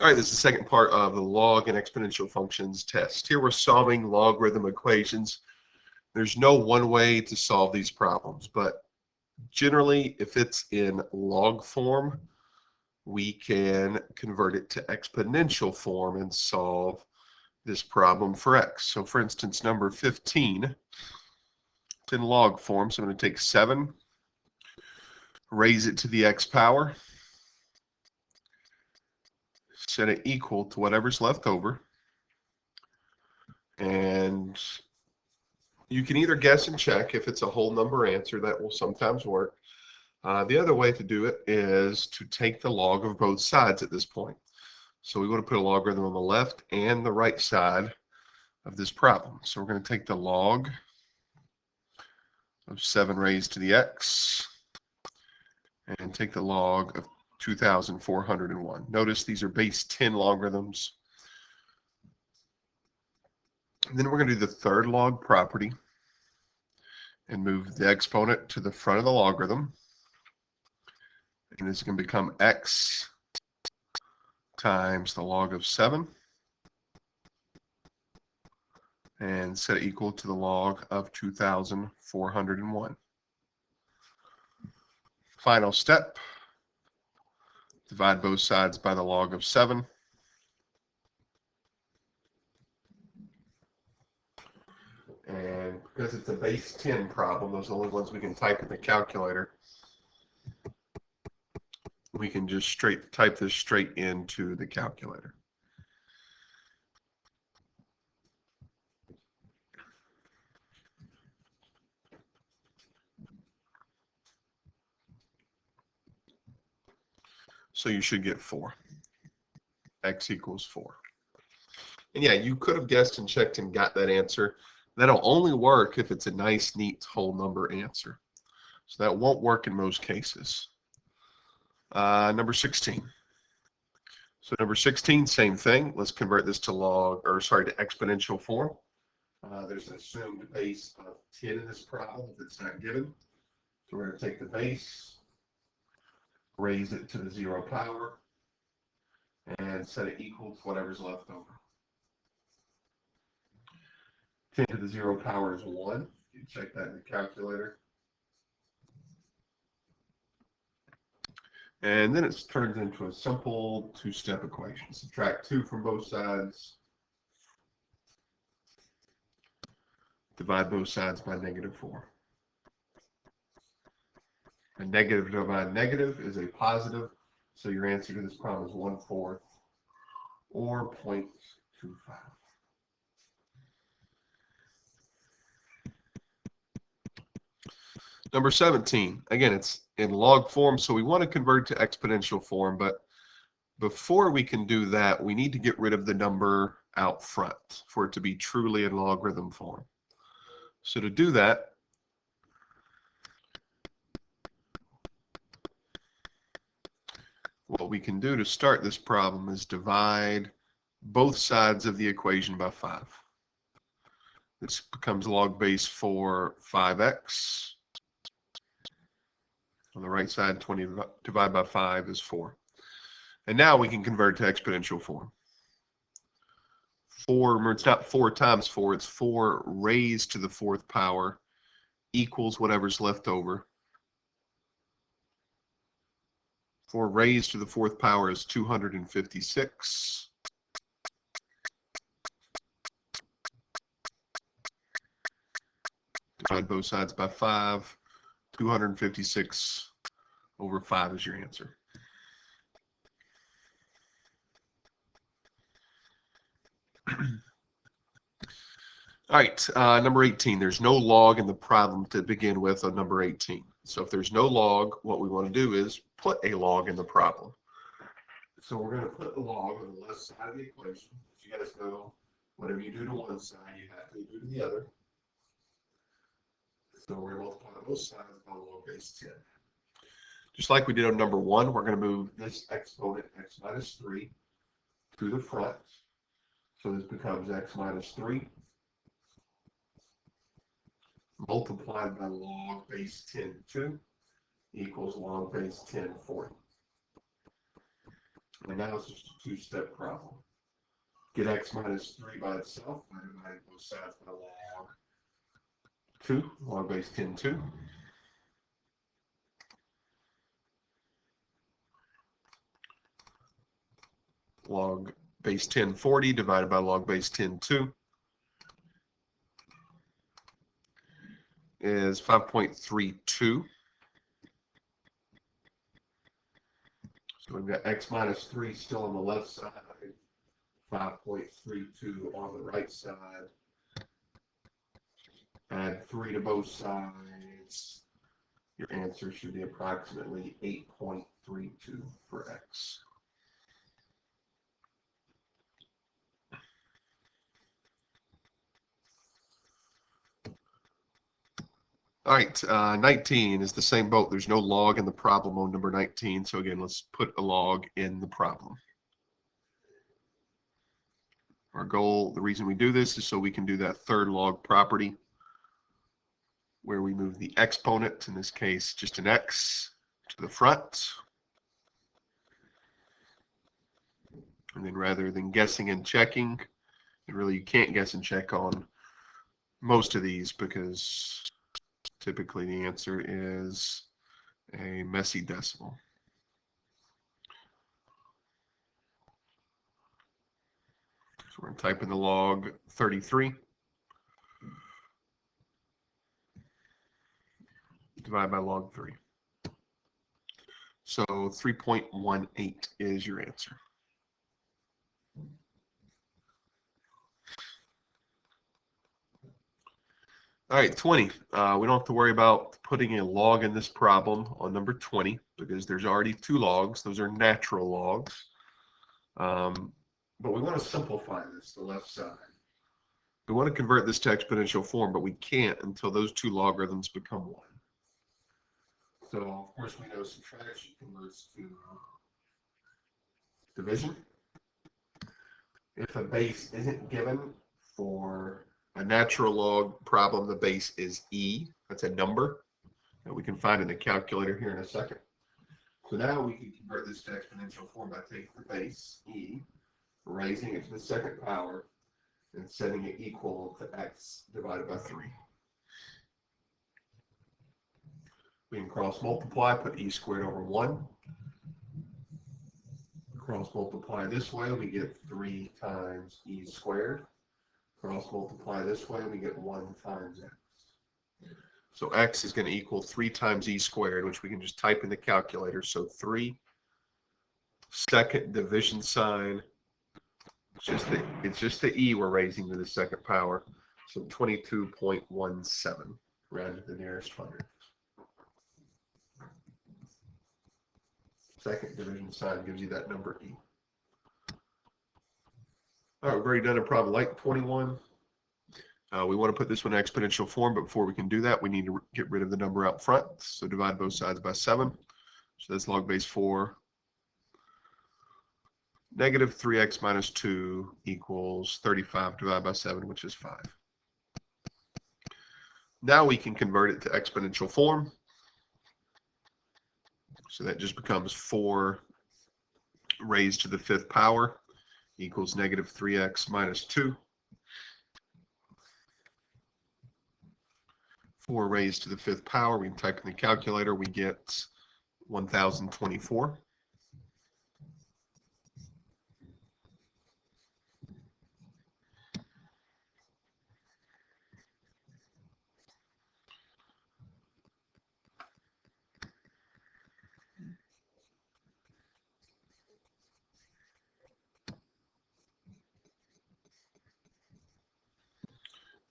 All right, this is the second part of the log and exponential functions test. Here we're solving logarithm equations. There's no one way to solve these problems, but generally, if it's in log form, we can convert it to exponential form and solve this problem for x. So for instance, number 15, it's in log form, so I'm going to take 7, raise it to the x power, set it equal to whatever's left over, and you can either guess and check if it's a whole number answer. That will sometimes work. The other way to do it is to take the log of both sides at this point. So we want to put a logarithm on the left and the right side of this problem. So we're going to take the log of 7 raised to the x and take the log of 2,401. Notice these are base 10 logarithms. And then we're going to do the third log property and move the exponent to the front of the logarithm. And this is going to become x times the log of 7 and set it equal to the log of 2,401. Final step, divide both sides by the log of 7. And because it's a base 10 problem, those are the only ones we can type in the calculator, we can just type this straight into the calculator. So you should get 4. X equals 4. And yeah, you could have guessed and checked and got that answer. That'll only work if it's a nice, neat whole number answer. So that won't work in most cases. Number 16. So number 16, same thing. Let's convert this to to exponential form. There's an assumed base of 10 in this problem if it's not given. So we're going to take the base, raise it to the 0 power, and set it equal to whatever's left over. 10 to the 0 power is 1. You can check that in the calculator. And then it turns into a simple two-step equation. Subtract 2 from both sides. Divide both sides by -4. A negative divided negative is a positive, so your answer to this problem is 1/4 or 0.25. Number 17, again, it's in log form, so we want to convert to exponential form, but before we can do that, we need to get rid of the number out front for it to be truly in logarithm form. So to do that, what we can do to start this problem is divide both sides of the equation by 5. This becomes log base 4 5x. On the right side, 20 divided by 5 is 4. And now we can convert to exponential form. 4, it's not 4 times 4, it's 4 raised to the 4th power equals whatever's left over. 4 raised to the 4th power is 256. Divide both sides by 5. 256 over 5 is your answer. All right, number 18. There's no log in the problem to begin with on number 18. So if there's no log, what we want to do is put a log in the problem. So we're going to put the log on the left side of the equation. As you guys know, whatever you do to one side, you have to do to the other. So we're going to multiply both sides by log base 10. Just like we did on number 1, we're going to move this exponent, x minus 3, to the front. So this becomes x minus 3 multiplied by log base 10 2 equals log base 10 40. And now it's just a two-step problem. Get x minus 3 by itself. I divide both sides by log 2, log base 10, 2. Log base 10, 40 divided by log base 10, 2 is 5.32. So we've got x minus 3 still on the left side, 5.32 on the right side. Add 3 to both sides. Your answer should be approximately 8.32 for x. All right, 19 is the same boat. There's no log in the problem on number 19. So again, let's put a log in the problem. Our goal, the reason we do this is so we can do that third log property where we move the exponent, in this case, just an x to the front. And then rather than guessing and checking, and really you can't guess and check on most of these because typically the answer is a messy decimal. So we're going to type in the log 33. Divide by log 3. So 3.18 is your answer. All right, 20. We don't have to worry about putting a log in this problem on number 20 because there's already 2 logs. Those are natural logs. But we want to simplify this, the left side. We want to convert this to exponential form, but we can't until those 2 logarithms become 1. So, of course, we know subtraction converts to division. If a base isn't given for a natural log problem, the base is e. That's a number that we can find in the calculator here in a second. So now we can convert this to exponential form by taking the base, e, raising it to the second power, and setting it equal to x divided by 3. We can cross multiply, put e squared over 1. Cross multiply this way, we get 3 times e squared. Cross multiply this way, we get 1 times x. So x is going to equal 3 times e squared, which we can just type in the calculator. So 3, second division sign. It's just the e we're raising to the second power. So 22.17, round to the nearest hundredth. Second division sign gives you that number e. All right, we've already done a problem like 21. We want to put this one in exponential form, but before we can do that, we need to get rid of the number out front. So divide both sides by 7. So that's log base 4. Negative 3x minus 2 equals 35 divided by 7, which is 5. Now we can convert it to exponential form. So that just becomes 4 raised to the 5th power equals negative 3x minus 2. 4 raised to the 5th power, we can type in the calculator, we get 1024.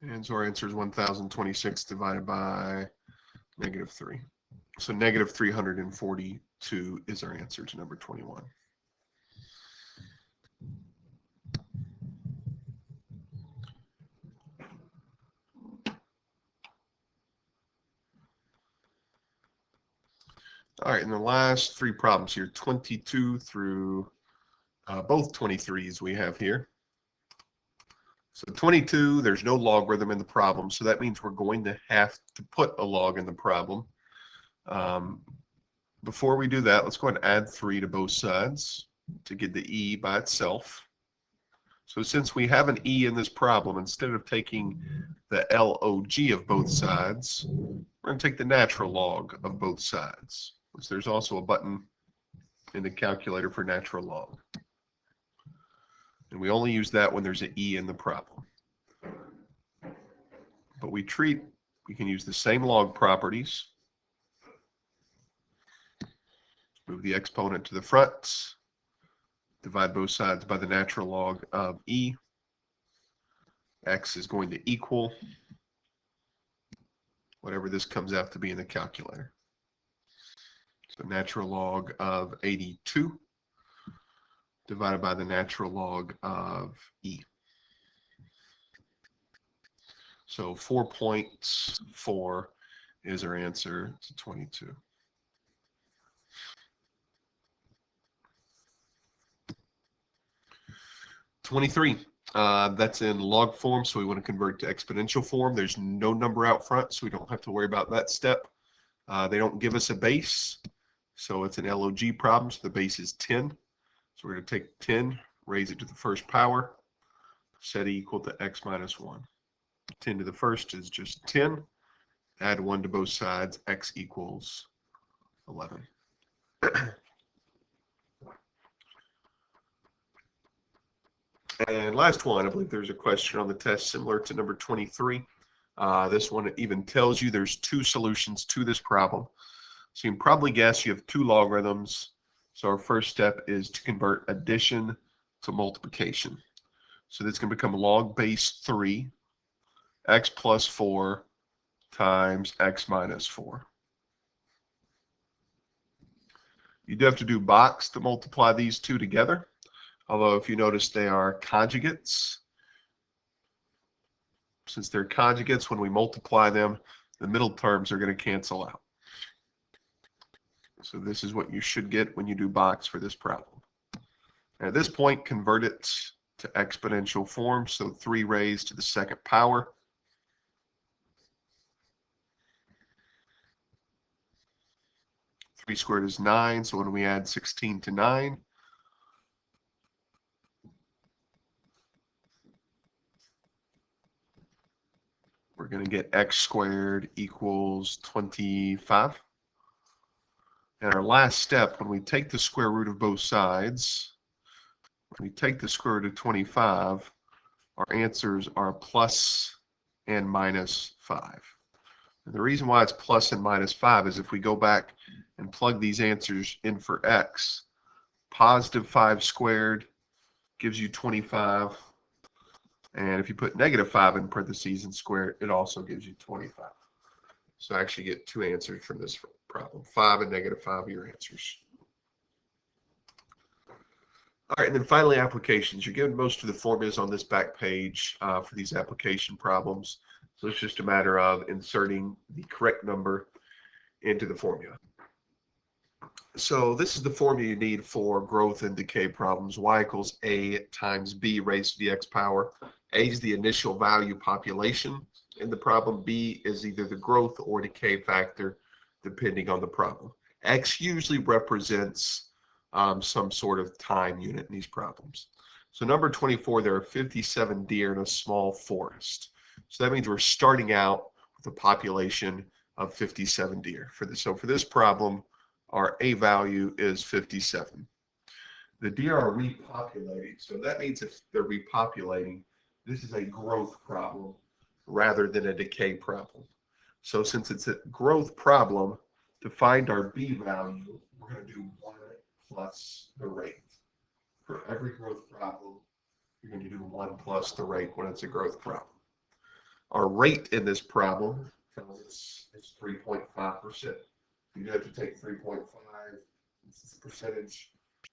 And so our answer is 1026 divided by negative 3. So negative 342 is our answer to number 21. All right, and the last 3 problems here, 22 through both 23s we have here. So 22, there's no logarithm in the problem, so that means we're going to have to put a log in the problem. Before we do that, let's go ahead and add 3 to both sides. to get the E by itself. So since we have an E in this problem, instead of taking the log of both sides, we're going to take the natural log of both sides, which there's also a button in the calculator for natural log. And we only use that when there's an E in the problem. But we can use the same log properties. Move the exponent to the front. Divide both sides by the natural log of E. X is going to equal whatever this comes out to be in the calculator. So natural log of 82 divided by the natural log of E. So 4.4 is our answer to 22. That's in log form, so we want to convert to exponential form. There's no number out front, so we don't have to worry about that step. They don't give us a base, so it's an log problem, so the base is 10. So we're going to take 10, raise it to the first power, set E equal to x minus 1. 10 to the first is just 10. Add 1 to both sides, x equals 11. And last one, I believe there's a question on the test similar to number 23. This one even tells you there's two solutions to this problem. So you can probably guess you have two logarithms. So our first step is to convert addition to multiplication. So this can become log base 3, x plus 4 times x minus 4. You do have to do box to multiply these two together. Although if you notice they are conjugates. Since they're conjugates, when we multiply them, the middle terms are going to cancel out. So this is what you should get when you do box for this problem. And at this point, convert it to exponential form. So 3 raised to the second power. Three squared is 9. So when we add 16 to 9, we're going to get x squared equals 25. And our last step, when we take the square root of both sides, when we take the square root of 25, our answers are plus and minus 5. And the reason why it's plus and minus 5 is if we go back and plug these answers in for x, positive 5 squared gives you 25. And if you put negative 5 in parentheses and square it, it also gives you 25. So I actually get two answers from this problem. 5 and negative 5 are your answers. All right, and then finally applications. You're given most of the formulas on this back page for these application problems. So it's just a matter of inserting the correct number into the formula. So this is the formula you need for growth and decay problems. Y equals A times B raised to the x power. A is the initial value population in the problem. B is either the growth or decay factor, depending on the problem. X usually represents some sort of time unit in these problems. So number 24, there are 57 deer in a small forest. So that means we're starting out with a population of 57 deer. So for this problem, our A value is 57. The deer are repopulating. So that means if they're repopulating, this is a growth problem rather than a decay problem. So since it's a growth problem, to find our B value, we're going to do 1 plus the rate. For every growth problem, you're going to do 1 plus the rate when it's a growth problem. Our rate in this problem is 3.5%. You have to take 3.5 percentage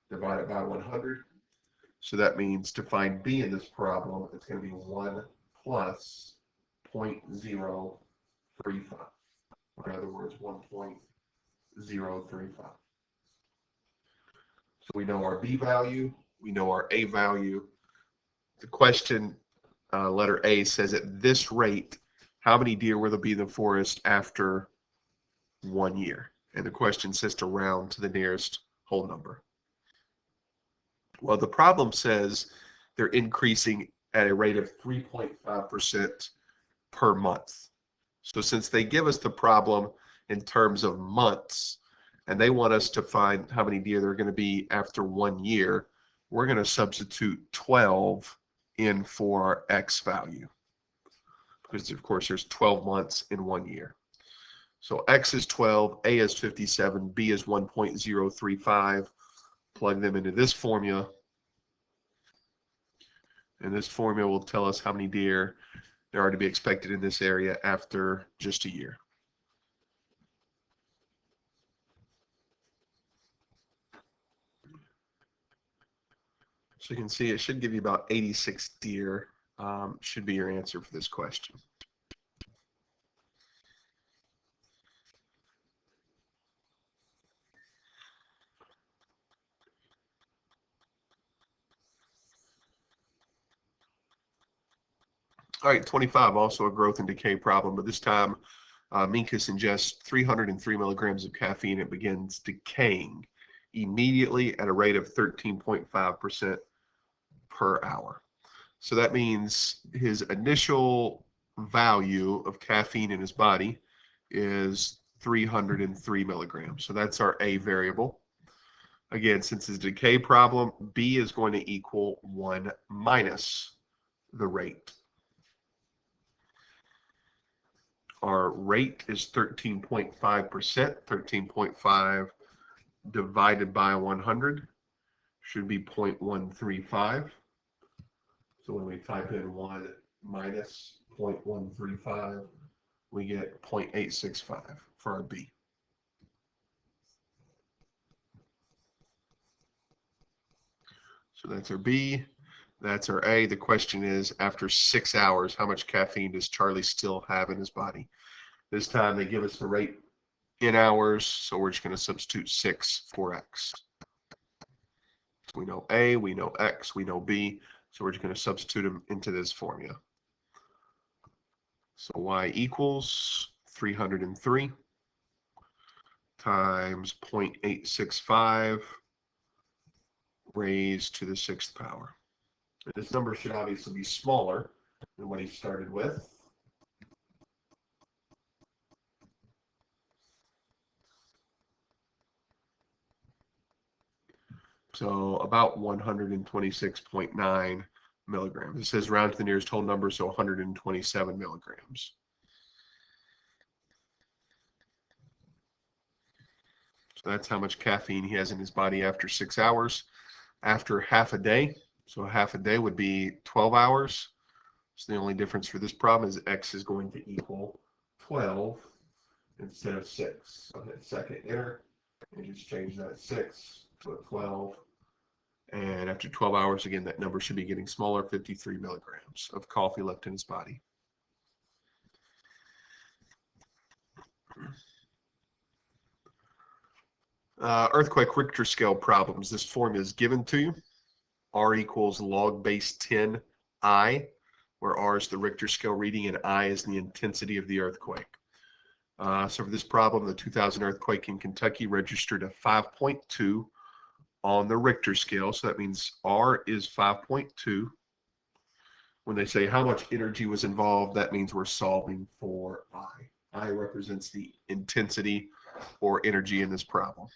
divided by 100. So that means to find B in this problem, it's going to be 1 plus 0.035. In other words, 1.035. So we know our B value, we know our A value. The question, letter A, says at this rate, how many deer will there be in the forest after 1 year? And the question says to round to the nearest whole number. Well, the problem says they're increasing at a rate of 3.5% per month. So since they give us the problem in terms of months, and they want us to find how many deer there are going to be after 1 year, we're going to substitute 12 in for our X value. Because of course there's 12 months in 1 year. So X is 12, A is 57, B is 1.035. Plug them into this formula. And this formula will tell us how many deer there are to be expected in this area after just a year. So you can see it should give you about 86 deer, should be your answer for this question. All right, 25, also a growth and decay problem, but this time Minkus ingests 303 milligrams of caffeine. It begins decaying immediately at a rate of 13.5% per hour. So that means his initial value of caffeine in his body is 303 milligrams. So that's our A variable. Again, since it's a decay problem, B is going to equal 1 minus the rate. Our rate is 13.5%. 13.5 divided by 100 should be 0.135. So when we type in 1 minus 0.135, we get 0.865 for our B. So that's our B. That's our A. The question is, after 6 hours, how much caffeine does Charlie still have in his body? This time they give us the rate in hours, so we're just going to substitute 6 for X. So we know A, we know X, we know B, so we're just going to substitute them into this formula. So Y equals 303 times 0.865 raised to the 6th power. This number should obviously be smaller than what he started with. So about 126.9 milligrams. It says round to the nearest whole number, so 127 milligrams. So that's how much caffeine he has in his body after 6 hours. After half a day, so half a day would be 12 hours. So the only difference for this problem is X is going to equal 12 instead of 6. So hit second enter and just change that 6 to a 12. And after 12 hours, again, that number should be getting smaller, 53 milligrams of coffee left in his body. Earthquake Richter scale problems. This formula is given to you. R equals log base 10 I, where R is the Richter scale reading and I is the intensity of the earthquake. So for this problem, the 2000 earthquake in Kentucky registered a 5.2 on the Richter scale. So that means R is 5.2. When they say how much energy was involved, that means we're solving for I. I represents the intensity or energy in this problem.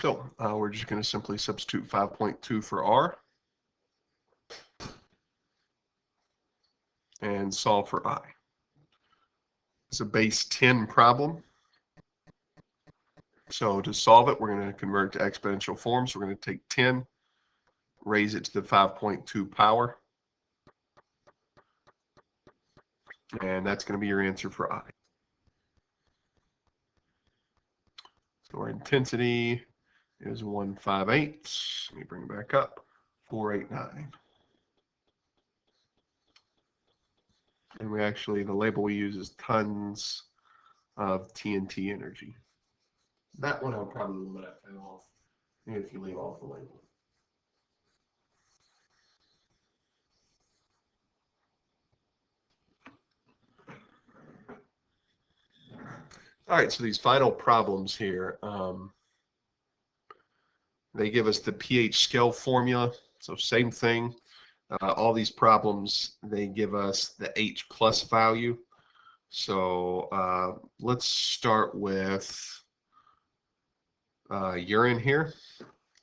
So we're just going to simply substitute 5.2 for R and solve for I. It's a base 10 problem. So to solve it, we're going to convert to exponential form. So we're going to take 10, raise it to the 5.2 power. And that's going to be your answer for I. So our intensity is 158. Let me bring it back up. 489. And we actually, the label we use is tons of TNT energy. That one I'll probably let off if you leave off the label. All right, so these final problems here, they give us the pH scale formula. So same thing. All these problems, they give us the H plus value. So let's start with urine here.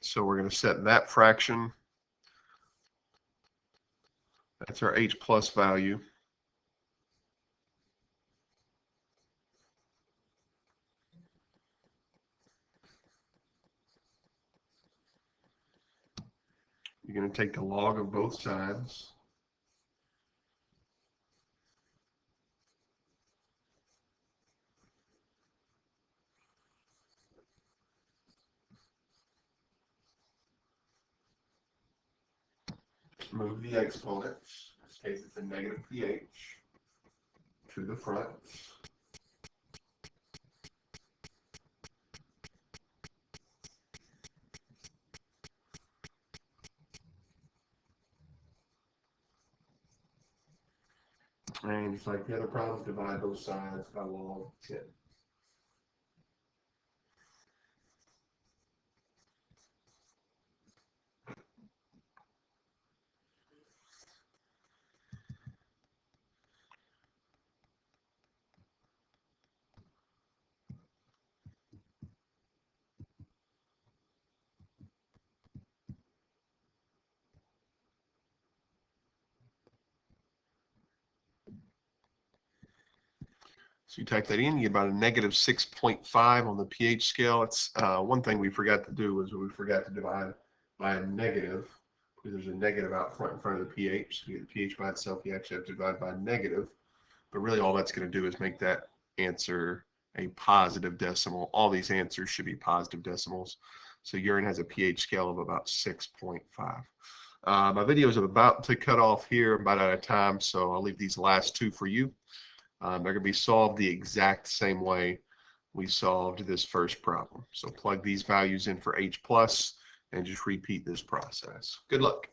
So we're going to set that fraction. That's our H plus value. You're going to take the log of both sides. Move the exponent, in this case it's a negative pH, to the front. And just like the other problems, divide both sides by log 10. So you type that in, you get about a negative 6.5 on the pH scale. It's one thing we forgot to do was we forgot to divide by a negative, because there's a negative out front in front of the pH. So you get the pH by itself, you actually have to divide by a negative. But really all that's going to do is make that answer a positive decimal. All these answers should be positive decimals. So urine has a pH scale of about 6.5. My video is about to cut off here. I'm about out of time, so I'll leave these last two for you. They're going to be solved the exact same way we solved this first problem. So plug these values in for H plus and just repeat this process. Good luck.